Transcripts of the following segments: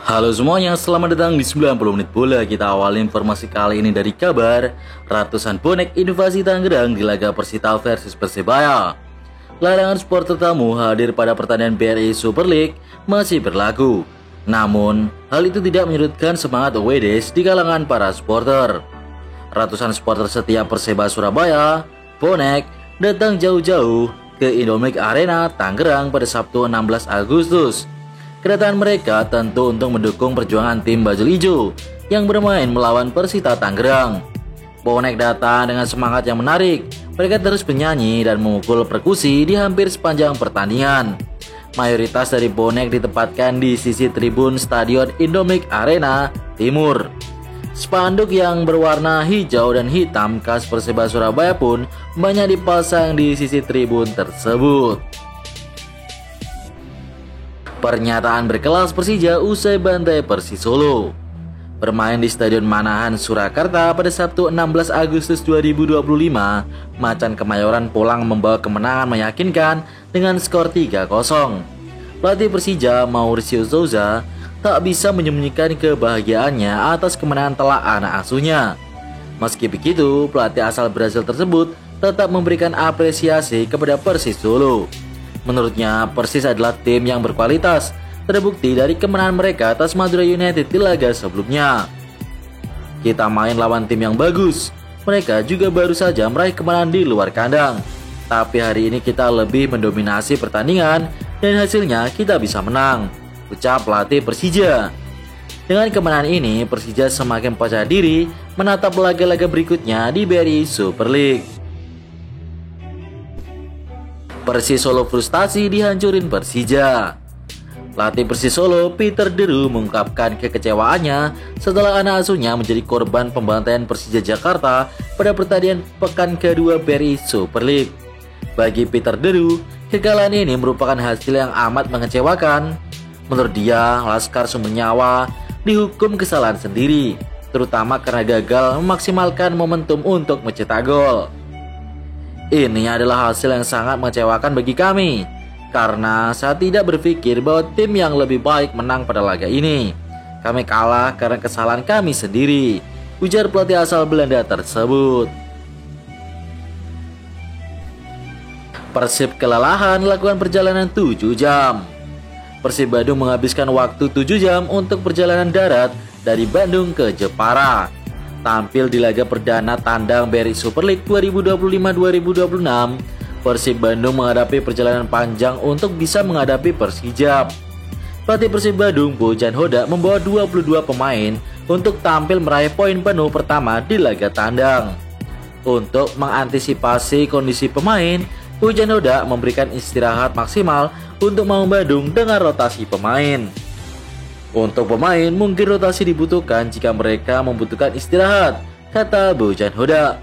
Halo semuanya, selamat datang di 90 menit bola. Kita awali informasi kali ini dari kabar ratusan bonek inovasi Tangerang di laga Persita versus Persebaya. Larangan supporter tamu hadir pada pertandingan BRI Super League masih berlaku. Namun, hal itu tidak menyurutkan semangat away days di kalangan para supporter. Ratusan supporter setia Persebaya Surabaya, bonek, datang jauh-jauh ke Indomik Arena Tangerang pada Sabtu 16 Agustus. Kedatangan mereka tentu untuk mendukung perjuangan tim Bajul Ijo yang bermain melawan Persita Tangerang. Bonek datang dengan semangat yang menarik. Mereka terus bernyanyi dan memukul perkusi di hampir sepanjang pertandingan. Mayoritas dari bonek ditempatkan di sisi tribun Stadion Indomik Arena Timur. Spanduk yang berwarna hijau dan hitam khas Persebaya Surabaya pun banyak dipasang di sisi tribun tersebut. Pernyataan berkelas Persija usai bantai Persis Solo. Bermain di Stadion Manahan Surakarta pada Sabtu 16 Agustus 2025, Macan Kemayoran pulang membawa kemenangan meyakinkan dengan skor 3-0. Pelatih Persija Mauricio Souza tak bisa menyembunyikan kebahagiaannya atas kemenangan telak anak asuhnya. Meski begitu, pelatih asal Brasil tersebut tetap memberikan apresiasi kepada Persis Solo. Menurutnya, Persis adalah tim yang berkualitas, terbukti dari kemenangan mereka atas Madura United di laga sebelumnya. Kita main lawan tim yang bagus, mereka juga baru saja meraih kemenangan di luar kandang. Tapi hari ini kita lebih mendominasi pertandingan dan hasilnya kita bisa menang, ucap pelatih Persija. Dengan kemenangan ini, Persija semakin percaya diri menatap laga-laga berikutnya di BRI Super League. Persis Solo frustasi dihancurin Persija. Pelatih Persis Solo Peter Deru mengungkapkan kekecewaannya setelah anak asuhnya menjadi korban pembantaian Persija Jakarta pada pertandingan pekan kedua BRI Super League. Bagi Peter Deru, kekalahan ini merupakan hasil yang amat mengecewakan. Menurut dia, Laskar Sumber Nyawa dihukum kesalahan sendiri, terutama karena gagal memaksimalkan momentum untuk mencetak gol. Ini adalah hasil yang sangat mengecewakan bagi kami, karena saya tidak berpikir bahwa tim yang lebih baik menang pada laga ini. Kami kalah karena kesalahan kami sendiri, ujar pelatih asal Belanda tersebut. Persib kelelahan melakukan perjalanan 7 jam. Persib Bandung menghabiskan waktu 7 jam untuk perjalanan darat dari Bandung ke Jepara. Tampil di laga perdana tandang BRI Super League 2025-2026, Persib Bandung menghadapi perjalanan panjang untuk bisa menghadapi Persijap. Pelatih Persib Bandung Bojan Hoda membawa 22 pemain untuk tampil meraih poin penuh pertama di laga tandang. Untuk mengantisipasi kondisi pemain, Bojan Hoda memberikan istirahat maksimal untuk Maung Bandung dengan rotasi pemain. Untuk pemain, mungkin rotasi dibutuhkan jika mereka membutuhkan istirahat, kata Bojan Hoda.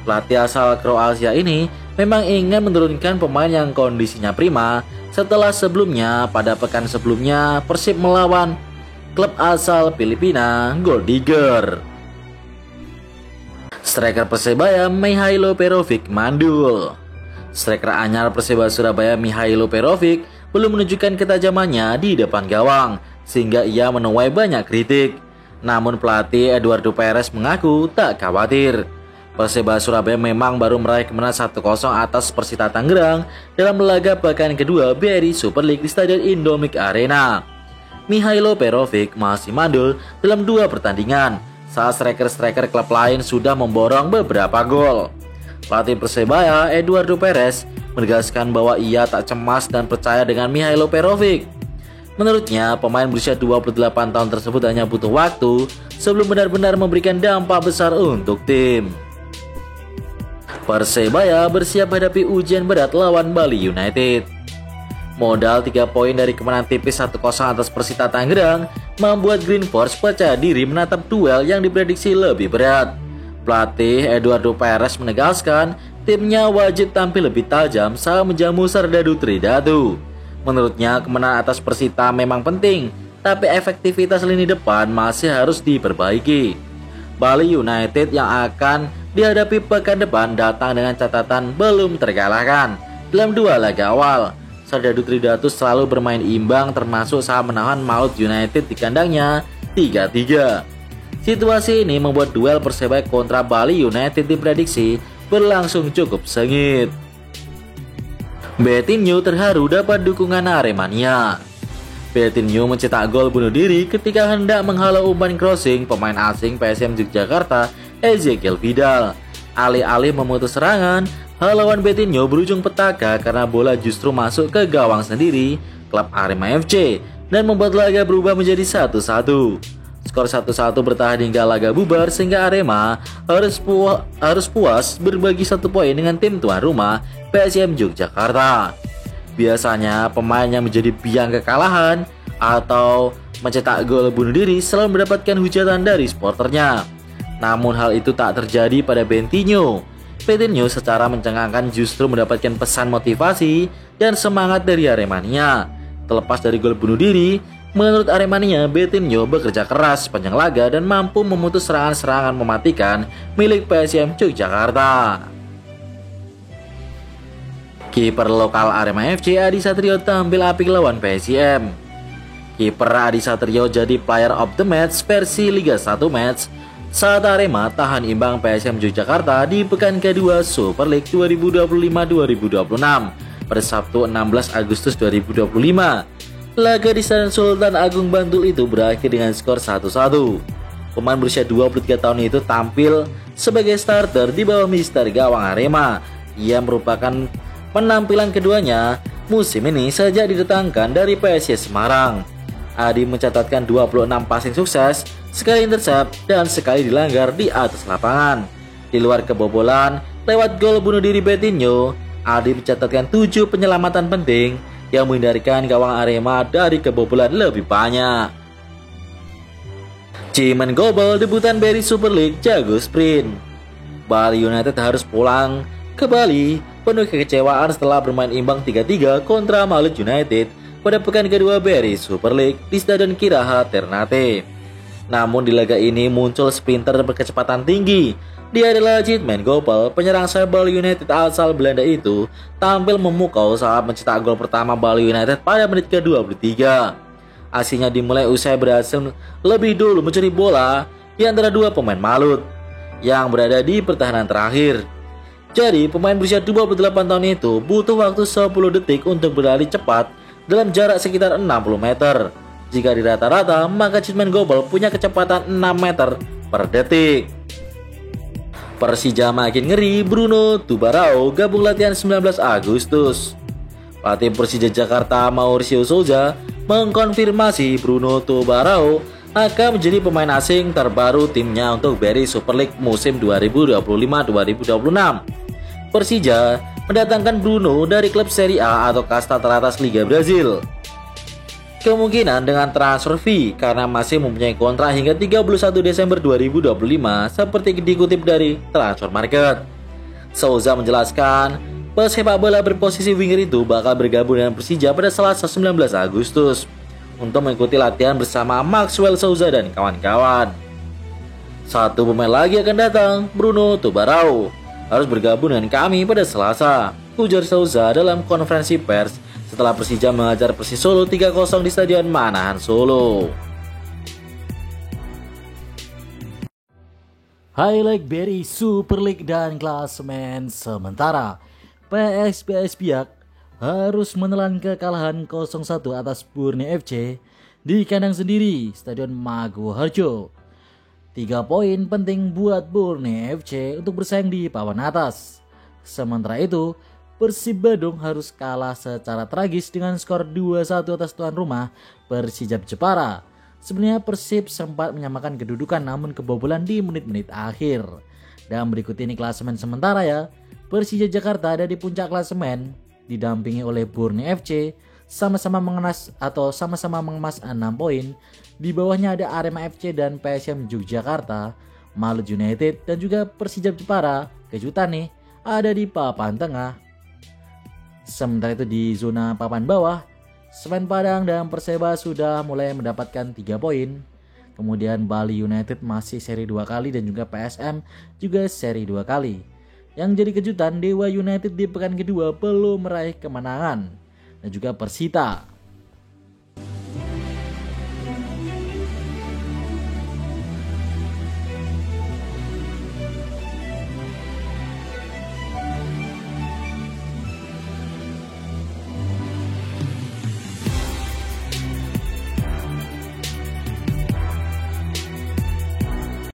Pelatih asal Kroasia ini memang ingin menurunkan pemain yang kondisinya prima setelah sebelumnya pada pekan sebelumnya Persib melawan klub asal Filipina Gold Digger. Striker Persebaya Mihailo Perovic mandul. Striker anyar Persebaya Surabaya Mihailo Perovic belum menunjukkan ketajamannya di depan gawang, sehingga ia menuai banyak kritik. Namun pelatih Eduardo Perez mengaku tak khawatir. Persebaya Surabaya memang baru meraih kemenangan 1-0 atas Persita Tangerang dalam laga pekan kedua BRI Super League di Stadion Indomik Arena. Mihailo Perovic masih mandul dalam 2 pertandingan saat striker-striker klub lain sudah memborong beberapa gol. Pelatih Persebaya Eduardo Perez menegaskan bahwa ia tak cemas dan percaya dengan Mihailo Perovic. Menurutnya, pemain berusia 28 tahun tersebut hanya butuh waktu sebelum benar-benar memberikan dampak besar untuk tim. Persebaya bersiap hadapi ujian berat lawan Bali United. Modal 3 poin dari kemenangan tipis 1-0 atas Persita Tangerang membuat Green Force percaya diri menatap duel yang diprediksi lebih berat. Pelatih Eduardo Perez menegaskan timnya wajib tampil lebih tajam saat menjamu Serdadu Tridatu. Menurutnya, kemenangan atas Persita memang penting, tapi efektivitas lini depan masih harus diperbaiki. Bali United yang akan dihadapi pekan depan datang dengan catatan belum terkalahkan dalam 2 laga awal. Serdadu Tridatu selalu bermain imbang termasuk saat menahan Malut United di kandangnya 3-3. Situasi ini membuat duel Persebaya kontra Bali United diprediksi berlangsung cukup sengit. Betinho terharu dapat dukungan Aremania. Betinho mencetak gol bunuh diri ketika hendak menghalau umpan crossing pemain asing PSM Yogyakarta Ezekiel Vidal. Alih-alih memutus serangan, halauan Betinho berujung petaka karena bola justru masuk ke gawang sendiri klub Arema FC dan membuat laga berubah menjadi 1-1. Skor 1-1 bertahan hingga laga bubar sehingga Arema harus puas berbagi 1 poin dengan tim tuan rumah PSM Yogyakarta. Biasanya pemain yang menjadi biang kekalahan atau mencetak gol bunuh diri selalu mendapatkan hujatan dari supporternya. Namun hal itu tak terjadi pada Betinho. Betinho secara mencengangkan justru mendapatkan pesan motivasi dan semangat dari Aremania. Terlepas dari gol bunuh diri, menurut Aremania, Betinho bekerja keras sepanjang laga dan mampu memutus serangan-serangan mematikan milik PSM Yogyakarta. Kiper lokal Arema FC Adi Satrio tampil apik lawan PSM. Kiper Adi Satrio jadi player of the match versi Liga 1 match saat Arema tahan imbang PSM Yogyakarta di pekan kedua Super League 2025-2026 pada Sabtu 16 Agustus 2025. Laga di Stadion Sultan Agung Bantul itu berakhir dengan skor 1-1. Pemain berusia 23 tahun itu tampil sebagai starter di bawah mister gawang Arema. Ia merupakan penampilan keduanya musim ini sejak didatangkan dari PSIS Semarang. Adi mencatatkan 26 passing sukses, sekali intercept dan sekali dilanggar di atas lapangan. Di luar kebobolan, lewat gol bunuh diri Betinho, Adi mencatatkan 7 penyelamatan penting yang menghindarkan gawang Arema dari kebobolan lebih banyak. Cimen Gobel debutan Beri Super League jago sprint. Bali United harus pulang ke Bali penuh kekecewaan setelah bermain imbang 3-3 kontra Malut United pada pekan kedua Beri Super League di Stadion Kiraha Ternate. Namun di laga ini muncul sprinter berkecepatan tinggi. Dia adalah Cimen Gobel, penyerang sayap Bali United asal Belanda itu tampil memukau saat mencetak gol pertama Bali United pada menit ke-23. Aksinya dimulai usai berhasil lebih dulu mencuri bola di antara 2 pemain Malut yang berada di pertahanan terakhir. Jadi pemain berusia 28 tahun itu butuh waktu 10 detik untuk berlari cepat dalam jarak sekitar 60 meter. Jika di rata-rata, maka Cimen Gobel punya kecepatan 6 meter per detik. Persija makin ngeri, Bruno Tubarao gabung latihan 19 Agustus. Pelatih Persija Jakarta Mauricio Souza mengkonfirmasi Bruno Tubarao akan menjadi pemain asing terbaru timnya untuk Beri Super League musim 2025-2026. Persija mendatangkan Bruno dari klub Serie A atau kasta teratas Liga Brazil. Kemungkinan dengan transfer fee karena masih mempunyai kontrak hingga 31 Desember 2025 seperti dikutip dari Transfer Market. Souza menjelaskan, pesepak bola berposisi winger itu bakal bergabung dengan Persija pada Selasa 19 Agustus untuk mengikuti latihan bersama Maxwell Souza dan kawan-kawan. 1 pemain lagi akan datang, Bruno Tubarao harus bergabung dengan kami pada Selasa, ujar Souza dalam konferensi pers setelah Persija mengajar Persis Solo 3-0 di Stadion Manahan Solo. Highlight Beri Super League dan klasemen sementara. PSPS Biak harus menelan kekalahan 0-1 atas Borneo FC di kandang sendiri Stadion Maguwo Harjo. 3 poin penting buat Borneo FC untuk bersaing di papan atas. Sementara itu, Persib Bandung harus kalah secara tragis dengan skor 2-1 atas tuan rumah Persijap Jepara. Sebenarnya Persib sempat menyamakan kedudukan namun kebobolan di menit-menit akhir. Dan berikut ini klasemen sementara ya. Persija Jakarta ada di puncak klasemen didampingi oleh Borneo FC sama-sama mengemas 6 poin. Di bawahnya ada Arema FC dan PSM Yogyakarta, Malut United dan juga Persijap Jepara. Kejutan nih, ada di papan tengah. Sementara itu di zona papan bawah, Semen Padang dan Perseba sudah mulai mendapatkan 3 poin. Kemudian Bali United masih seri 2 kali dan juga PSM juga seri 2 kali. Yang jadi kejutan, Dewa United di pekan kedua belum meraih kemenangan. dan juga Persita.